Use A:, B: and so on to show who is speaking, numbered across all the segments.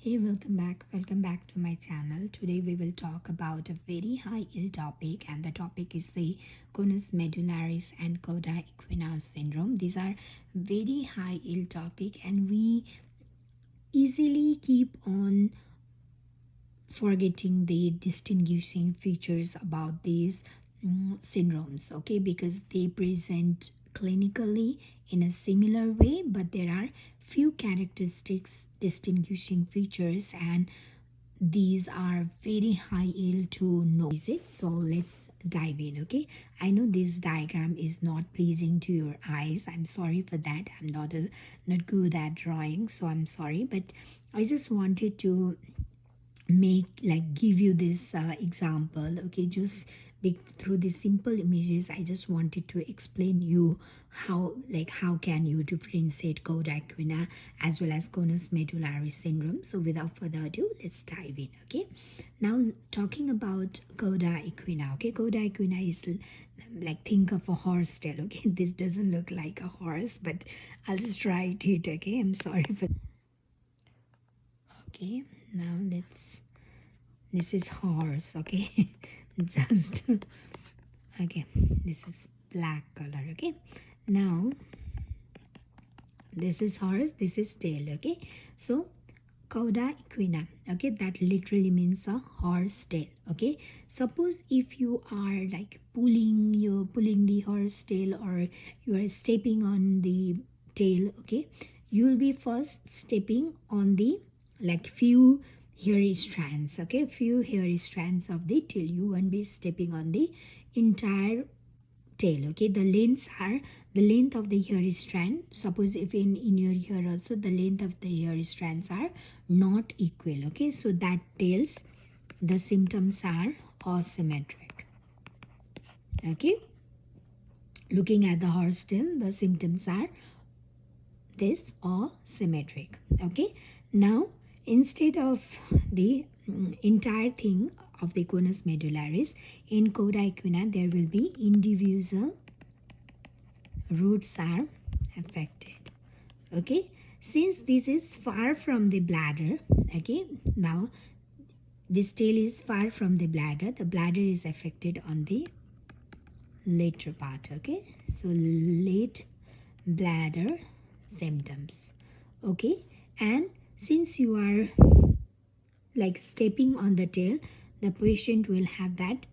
A: Hey, welcome back to my channel. Today we will talk about a very high ill topic, and the topic is the conus medullaris and Cauda Equina syndrome. These are very high ill topic, and we easily keep on forgetting the distinguishing features about these syndromes, okay, because they present clinically in a similar way, but there are few characteristics distinguishing features, and these are very high yield to notice it. So let's dive in. Okay, I know this diagram is not pleasing to your eyes. I'm sorry for that. I'm not good at drawing, so I'm sorry, but I just wanted to give you this example. Okay, just through these simple images I just wanted to explain you how can you differentiate Cauda equina as well as conus medullaris syndrome. So without further ado, let's dive in. Okay, now talking about Cauda equina. Okay, Cauda equina is like, think of a horse tail. Okay, this doesn't look like a horse, but I'll just write it. Okay, I'm sorry for. Okay, now this is horse. Okay, just okay, this is black color. Okay, now this is horse, this is tail. Okay, so Cauda equina, okay, that literally means a horse tail. Okay, suppose if you are like pulling the horse tail, or you are stepping on the tail. Okay, you will be first stepping on the few hairy strands. Okay, few hairy strands of the tail. You won't be stepping on the entire tail. Okay, the length of the hairy strand, suppose if in your hair also the length of the hairy strands are not equal. Okay, so that tells the symptoms are asymmetric. Okay, looking at the horse tail, the symptoms are this asymmetric. Okay, now instead of the entire thing of the conus medullaris, in Cauda equina there will be individual roots are affected. Okay, since this is far from the bladder. Okay, now this tail is far from the bladder is affected on the later part. Okay, so late bladder symptoms. Okay, and since you are like stepping on the tail, the patient will have that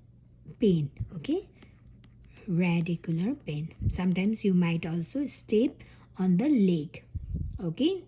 A: pain. Okay, radicular pain. Sometimes you might also step on the leg. Okay,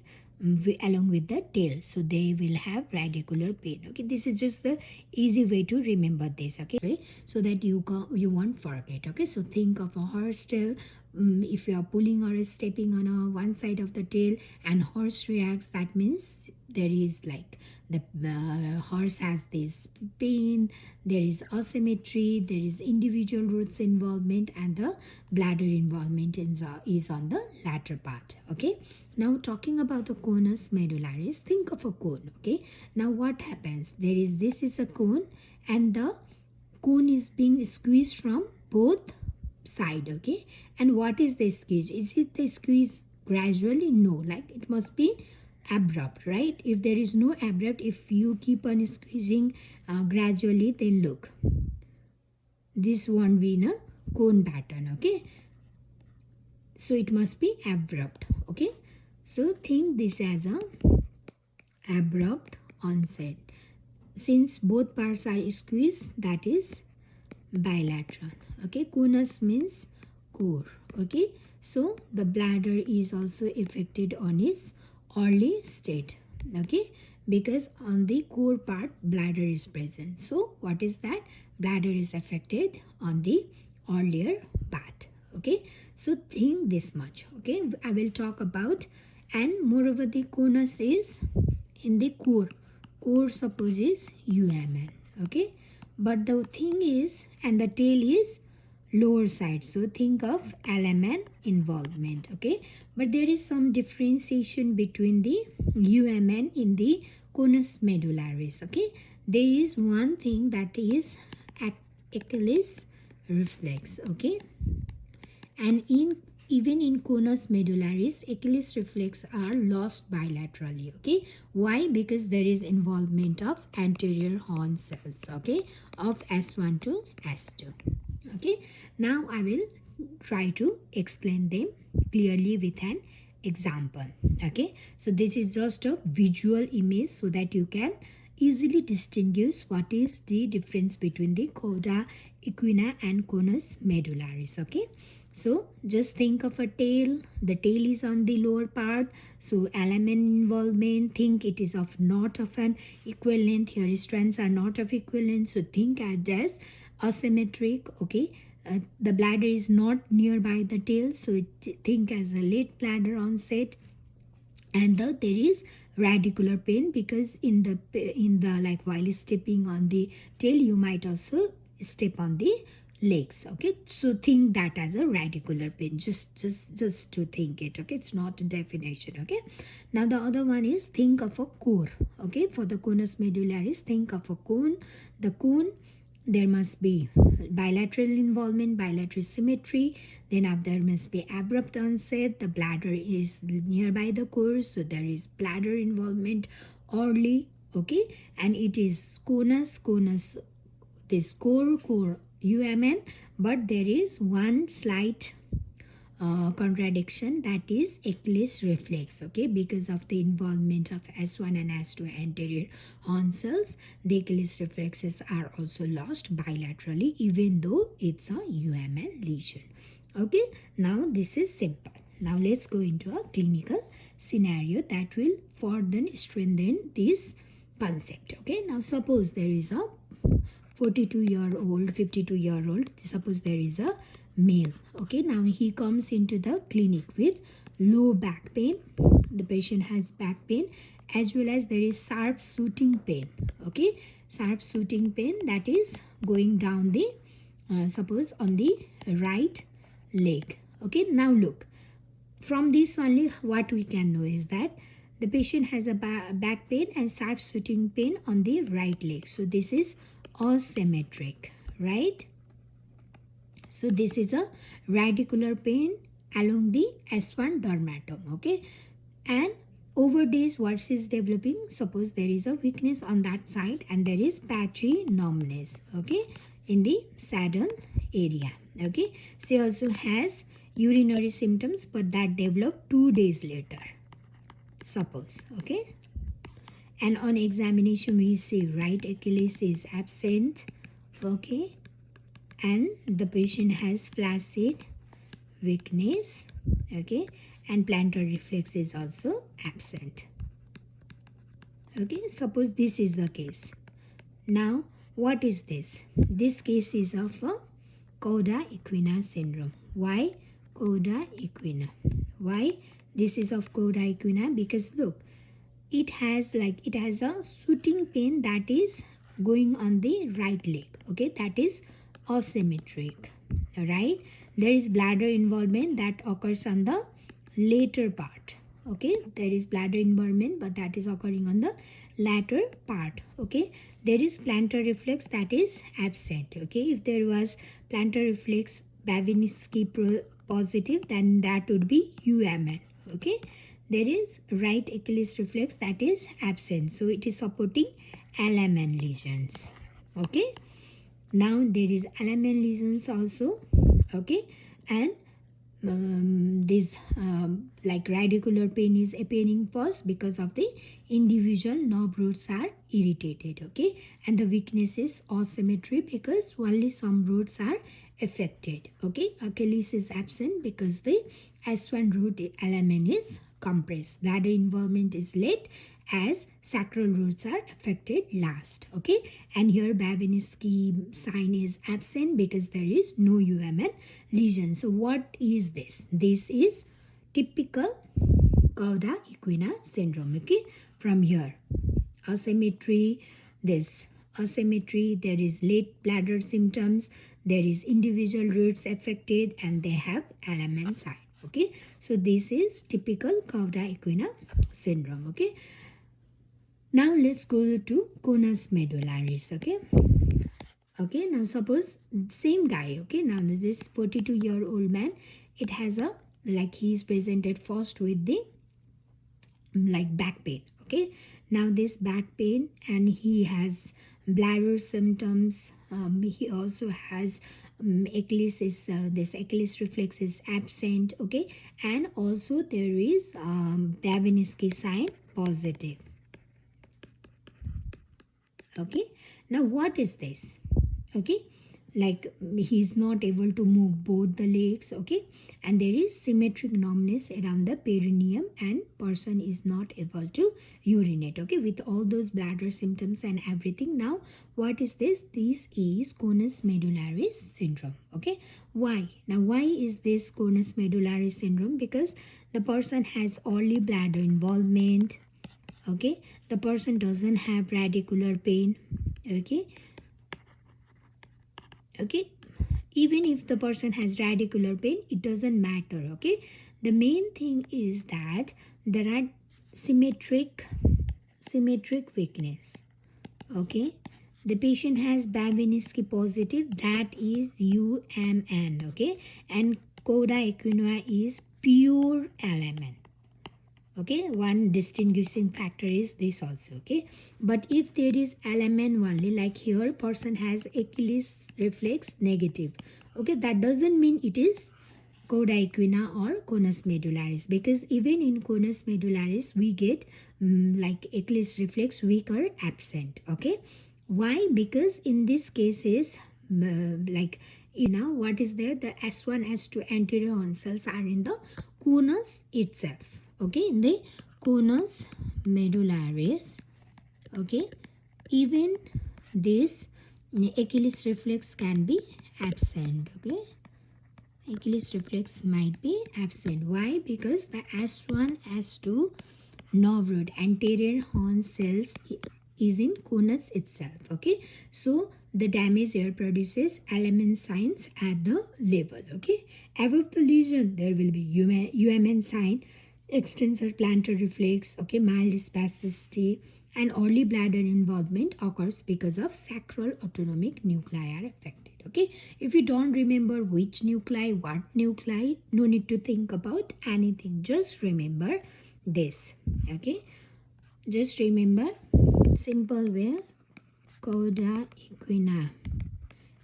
A: along with the tail, so they will have radicular pain. Okay, this is just the easy way to remember this. Okay, so that you won't forget. Okay, so think of a horse tail. If you are pulling or stepping on one side of the tail and horse reacts, that means there is like the horse has this pain, there is asymmetry, there is individual roots involvement, and the bladder involvement is on the latter part. Okay, now talking about the conus medullaris, think of a cone. Okay, now what happens, this is a cone, and the cone is being squeezed from both side. Okay, and what is the squeeze? Is it the squeeze gradually? No, like it must be abrupt, right? If there is no abrupt, if you keep on squeezing gradually, then look, this won't be in a cone pattern. Okay, so it must be abrupt. Okay, so think this as a abrupt onset. Since both parts are squeezed, that is bilateral. Okay, conus means core. Okay, so the bladder is also affected on its early state. Okay, because on the core part bladder is present. So what is that? Bladder is affected on the earlier part. Okay, so think this much. Okay, I will talk about, and moreover the conus is in the core. Core suppose is UMN. Okay, but the thing is, and the tail is lower side, so think of LMN involvement. Okay, but there is some differentiation between the UMN in the conus medullaris. Okay, there is one thing that is Achilles reflex. Okay, and in even in conus medullaris, Achilles reflex are lost bilaterally. Okay, why? Because there is involvement of anterior horn cells. Okay, of S1 to S2. Okay, now I will try to explain them clearly with an example. Okay, so this is just a visual image so that you can easily distinguish what is the difference between the Cauda equina and conus medullaris. Okay, so just think of a tail. The tail is on the lower part, so element involvement, think it is of not of an equal length. Here strands are not of equal length, so think as asymmetric. Okay, the bladder is not nearby the tail, so think as a late bladder onset. And there is radicular pain, because in the like while stepping on the tail you might also step on the legs. Okay, so think that as a radicular pain, just to think it. Okay, it's not a definition. Okay, now the other one is think of a core. Okay, for the conus medullaris, think of a cone. The cone, there must be bilateral involvement, bilateral symmetry. Then there must be abrupt onset. The bladder is nearby the core, so there is bladder involvement early. Okay, and it is conus, this core UMN, but there is one slight contradiction, that is Achilles reflex. Okay, because of the involvement of S1 and S2 anterior horn cells, the Achilles reflexes are also lost bilaterally, even though it's a UMN lesion. Okay, now this is simple. Now let's go into a clinical scenario that will further strengthen this concept. Okay, now suppose there is a 42-year-old, 52-year-old, suppose there is a male. Okay, now he comes into the clinic with low back pain. The patient has back pain, as well as there is sharp shooting pain. Okay, sharp shooting pain that is going down the suppose on the right leg. Okay, now look, from this only what we can know is that the patient has a back pain and sharp shooting pain on the right leg. So this is asymmetric, right? So this is a radicular pain along the S1 dermatom. Okay, and over days what is developing, suppose there is a weakness on that side and there is patchy numbness. Okay, in the saddle area. Okay, she also has urinary symptoms, but that developed 2 days later, suppose. Okay, and on examination we see right Achilles is absent. Okay, and the patient has flaccid weakness. Okay, and plantar reflex is also absent. Okay, suppose this is the case. Now what is this? This case is of a Cauda equina syndrome. Why Cauda equina? Why this is of Cauda equina? Because look, it has a shooting pain that is going on the right leg. Okay, that is asymmetric, right? There is bladder involvement that occurs on the later part. Okay, there is bladder involvement, but that is occurring on the latter part. Okay, there is plantar reflex that is absent. Okay, if there was plantar reflex Babinski positive, then that would be UMN. Okay, there is right Achilles reflex that is absent, so it is supporting LMN lesions. Okay, now there is LMN lesions also. Okay, and this like radicular pain is appearing first because of the individual nerve roots are irritated. Okay, and the weakness is asymmetry because only some roots are affected. Okay, Achilles is absent because the S1 root element is compressed. Bladder involvement is late as sacral roots are affected last. Okay, and here Babinski sign is absent because there is no UMN lesion. So what is this? This is typical Cauda equina syndrome. Okay, from here asymmetry, this asymmetry, there is late bladder symptoms, there is individual roots affected, and they have element sign. Okay, so this is typical Cauda equina syndrome. Okay, now let's go to conus medullaris. Okay, now suppose same guy. Okay, now this 42-year-old man, it has a like he is presented first with the like back pain. Okay, now this back pain, and he has bladder symptoms. He also has Achilles is this Achilles reflex is absent. Okay, and also there is Davinsky sign positive. Okay, now what is this? Okay, like he's not able to move both the legs. Okay, and there is symmetric numbness around the perineum, and person is not able to urinate. Okay, with all those bladder symptoms and everything. Now what is this? This is conus medullaris syndrome. Okay, why? Now why is this conus medullaris syndrome? Because the person has early bladder involvement. Okay, the person doesn't have radicular pain. Okay, okay, even if the person has radicular pain, it doesn't matter. Okay, the main thing is that there are symmetric weakness. Okay, the patient has Babinski positive, that is UMN. Okay, and Cauda Equina is pure LMN. Okay, one distinguishing factor is this also. Okay, but if there is LMN only, like here person has Achilles reflex negative. Okay, that doesn't mean it is Cauda equina or conus medullaris, because even in conus medullaris we get like Achilles reflex weak or absent. Okay, why? Because in this cases like what is there, the S1 S2 anterior horn cells are in the conus itself. Okay, in the conus medullaris. Okay, even this Achilles reflex can be absent. Okay, Achilles reflex might be absent. Why? Because the S1 S2 nerve root anterior horn cells is in conus itself. Okay, so the damage here produces LMN signs at the level. Okay, above the lesion there will be UMN sign, extensor plantar reflex. Okay, mild spasticity, and early bladder involvement occurs because of sacral autonomic nuclei are affected. Okay, if you don't remember which nuclei, what nuclei, no need to think about anything, just remember this. Okay, just remember simple way. Cauda equina,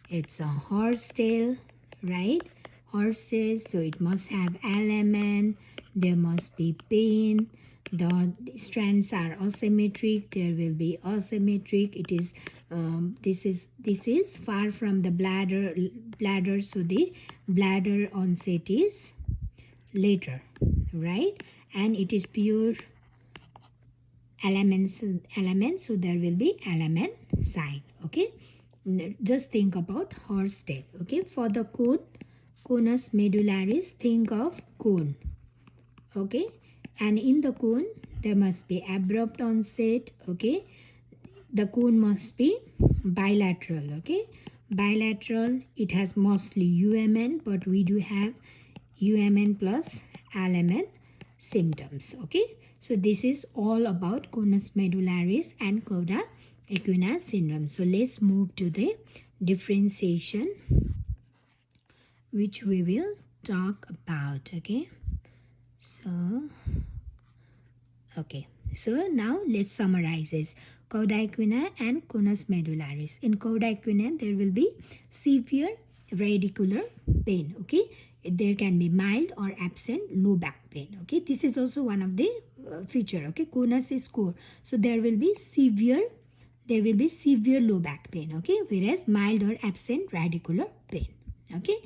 A: it's a horse tail, right? Horses, so it must have LMN, there must be pain, the strands are asymmetric, there will be asymmetric. It is this is far from the bladder, so the bladder onset is later, right? And it is pure element, so there will be element sign. Okay, just think about horse tail. Okay, for the conus medullaris, think of cone. Okay, and in the cone there must be abrupt onset. Okay, the cone must be bilateral. Okay, bilateral, it has mostly UMN, but we do have UMN plus LMN symptoms. Okay, so this is all about conus medullaris and Cauda equina syndrome. So let's move to the differentiation, which we will talk about. Okay, so now let's summarize this. Cauda equina and conus medullaris. In Cauda equina there will be severe radicular pain. Okay, there can be mild or absent low back pain. Okay, this is also one of the feature. Okay, conus is core, so there will be severe low back pain. Okay, whereas mild or absent radicular pain. Okay,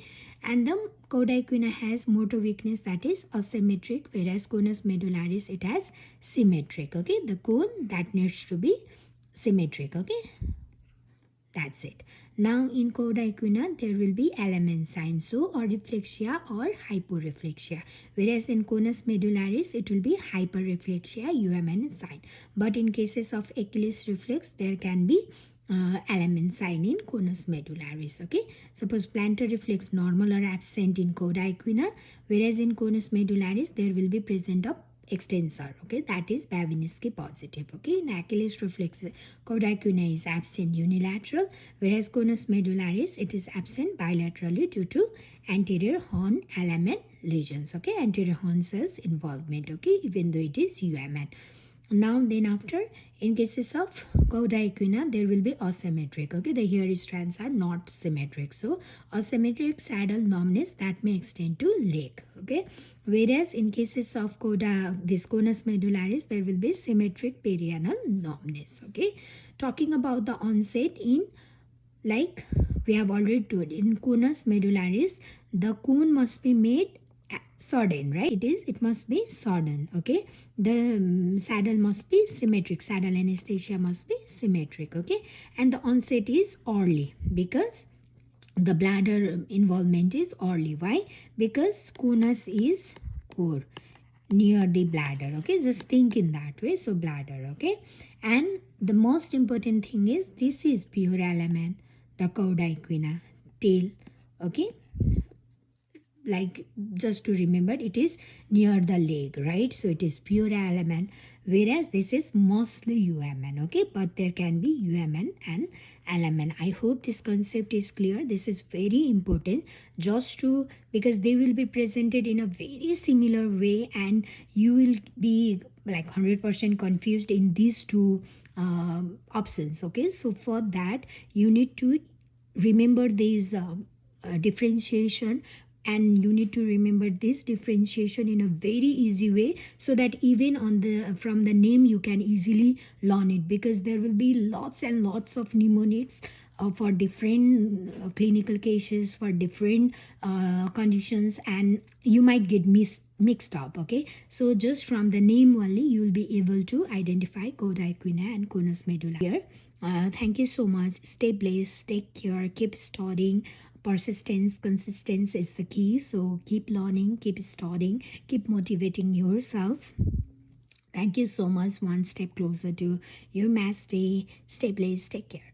A: and the Cauda equina has motor weakness, that is asymmetric, whereas conus medullaris it has symmetric. Okay, the cone that needs to be symmetric. Okay, that's it. Now in Cauda equina there will be LMN sign, so auriflexia or hyporeflexia, whereas in conus medullaris it will be hyperreflexia, UMN sign. But in cases of Achilles reflex there can be LMN sign in conus medullaris. Okay, suppose plantar reflex normal or absent in Cauda equina, whereas in conus medullaris there will be present of extensor, okay, that is Babinski positive. Okay, in Achilles reflex, Cauda equina is absent unilateral, whereas conus medullaris, it is absent bilaterally due to anterior horn element lesions. Okay, anterior horn cells involvement. Okay, even though it is UMN. Now then after, in cases of Cauda equina, there will be asymmetric. Okay, the hairy strands are not symmetric. So asymmetric saddle numbness that may extend to leg. Okay, whereas in cases of Cauda, this conus medullaris, there will be symmetric perianal numbness. Okay, talking about the onset in, like we have already told, in conus medullaris, the cone must be made sodden, right? It must be sodden. Okay, the saddle must be symmetric, saddle anesthesia must be symmetric. Okay, and the onset is early because the bladder involvement is early. Why? Because conus is core near the bladder. Okay, just think in that way. So bladder. Okay, and the most important thing is this is pure element, the Cauda equina tail. Okay, like just to remember, it is near the leg, right? So it is pure element, whereas this is mostly UMN. Okay, but there can be UMN and LMN. I hope this concept is clear. This is very important, just to, because they will be presented in a very similar way and you will be like 100% confused in these two options. Okay, so for that you need to remember these differentiation, and you need to remember this differentiation in a very easy way, so that even on the from the name you can easily learn it, because there will be lots and lots of mnemonics for different clinical cases, for different conditions, and you might get mixed up. Okay, so just from the name only you will be able to identify Cauda equina and conus medullaris here. Thank you so much. Stay blessed, take care, keep studying. Persistence, consistency is the key. So keep learning, keep studying, keep motivating yourself. Thank you so much. One step closer to your mass day. Stay blessed, take care.